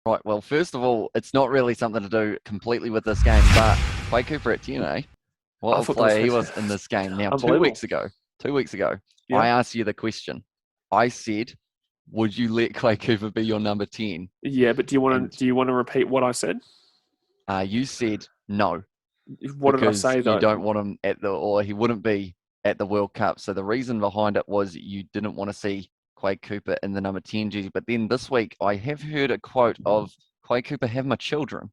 Right, well, first of all, it's not really something to do completely with this game, but Quade Cooper at 10, eh? What a player he was in this game. Now, 2 weeks ago, Yeah. I asked you the question. I said, would you let Quade Cooper be your number 10? Yeah, but do you want to repeat what I said? You said no. What did I say, though? You don't want him or he wouldn't be at the World Cup. So the reason behind it was you didn't want to see Quade Cooper in the number 10 jersey. But then this week, I have heard a quote of Quade Cooper have my children.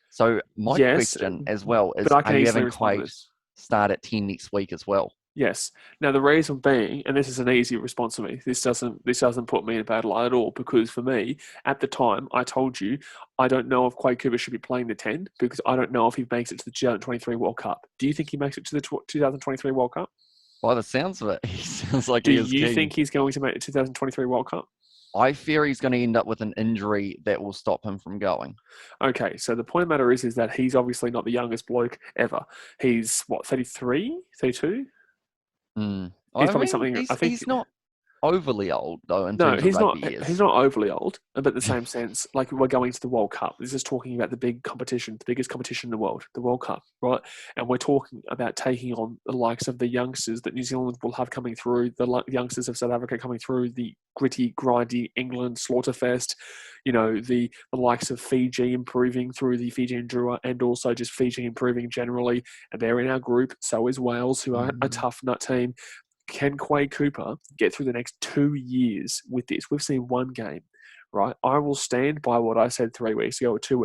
So my question as well is, are you having Quade start at 10 next week as well? Yes. Now, the reason being, and this is an easy response to me, this doesn't put me in a bad light at all, because for me, at the time, I told you, I don't know if Quade Cooper should be playing the 10, because I don't know if he makes it to the 2023 World Cup. Do you think he makes it to the 2023 World Cup? By the sounds of it, he sounds like he is keen. Do you think he's going to make the 2023 World Cup? I fear he's going to end up with an injury that will stop him from going. Okay, so the point of the matter is that he's obviously not the youngest bloke ever. He's, 33, 32? Mm. He's probably something. I think he's not overly old though. He's not. He's not overly old, but in the same sense, like we're going to the World Cup. This is talking about the big competition, the biggest competition in the world, the World Cup, right? And we're talking about taking on the likes of the youngsters that New Zealand will have coming through, the youngsters of South Africa coming through, the gritty, grindy England slaughterfest. You know, the likes of Fiji improving through the Fiji Endura, and also just Fiji improving generally. And they're in our group. So is Wales, who are a tough nut team. Can Quade Cooper get through the next 2 years with this? We've seen one game, right? I will stand by what I said 3 weeks ago or 2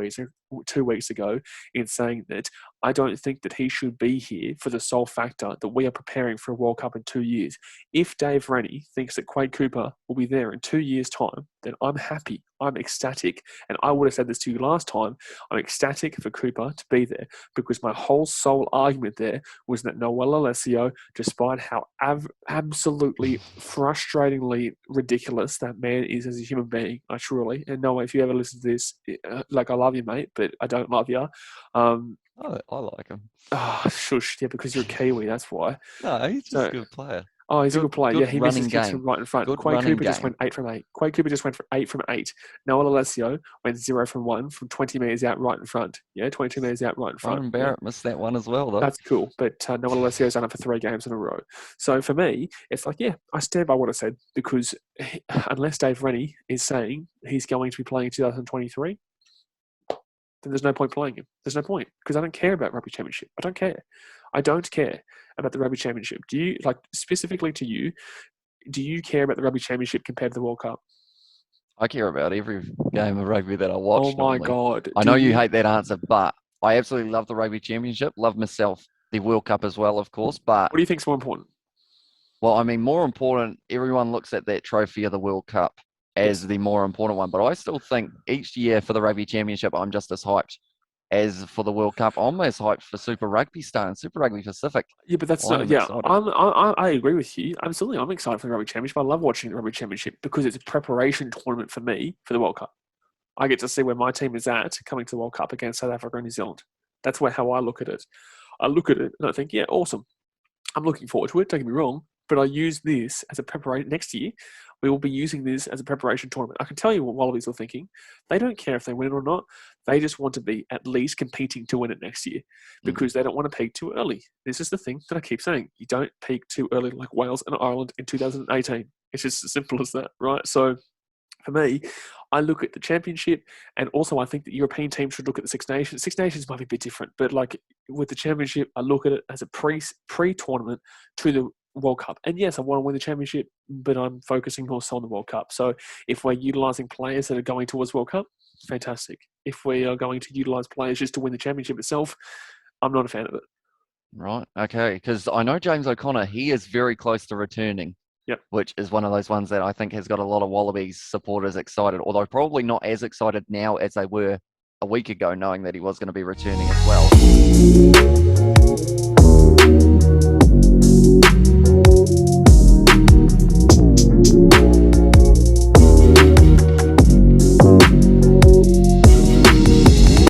weeks ago in saying that I don't think that he should be here for the sole factor that we are preparing for a World Cup in 2 years. If Dave Rennie thinks that Quade Cooper will be there in 2 years' time, then I'm happy. I'm ecstatic. And I would have said this to you last time. I'm ecstatic for Cooper to be there, because my whole sole argument there was that Noel Alessio, despite how absolutely frustratingly ridiculous that man is as a human being, and Noah, if you ever listen to this, I love you, mate, but I don't love you. I like him. Oh, shush. Yeah, because you're a Kiwi, that's why. No, he's just a good player. Oh, he's a good player. Yeah, he misses kicks from right in front. Quade Cooper just went 8 from 8. Quade Cooper just went for 8 from 8. Noel Alessio went 0 from 1 from 20 metres out right in front. Yeah, 22 metres out right in front. Ryan Barrett missed that one as well, though. That's cool. But Noel Alessio's done it for 3 games in a row. So for me, it's like, yeah, I stand by what I said, because unless Dave Rennie is saying he's going to be playing in 2023, then there's no point playing him. There's no point, because I don't care about Rugby Championship. I don't care. I don't care about the Rugby Championship. Do you, specifically to you, do you care about the Rugby Championship compared to the World Cup? I care about every game of rugby that I watch. Oh my God. I know you hate that answer, but I absolutely love the Rugby Championship. Love myself the World Cup as well, of course. But what do you think is more important? Well, I mean, more important, everyone looks at that trophy of the World Cup as the more important one. But I still think each year for the Rugby Championship, I'm just as hyped as for the World Cup. I'm as hyped for Super Rugby Star and Super Rugby Pacific. Yeah, but that's not. Yeah, I agree with you. Absolutely, I'm excited for the Rugby Championship. I love watching the Rugby Championship because it's a preparation tournament for me for the World Cup. I get to see where my team is at coming to the World Cup against South Africa and New Zealand. That's how I look at it. I look at it and I think, yeah, awesome. I'm looking forward to it. Don't get me wrong, but I use this as a preparation. Next year, we will be using this as a preparation tournament. I can tell you what Wallabies are thinking. They don't care if they win it or not. They just want to be at least competing to win it next year, because they don't want to peak too early. This is the thing that I keep saying. You don't peak too early like Wales and Ireland in 2018. It's just as simple as that, right? So for me, I look at the championship, and also I think that European teams should look at the Six Nations. Six Nations might be a bit different, but with the championship, I look at it as a pre-tournament to the World Cup. And yes, I want to win the championship, but I'm focusing more so on the World Cup. So if we're utilising players that are going towards World Cup, fantastic. If we are going to utilise players just to win the championship itself, I'm not a fan of it. Right, okay. Because I know James O'Connor, he is very close to returning. Yep. Which is one of those ones that I think has got a lot of Wallabies supporters excited, although probably not as excited now as they were a week ago, knowing that he was going to be returning as well.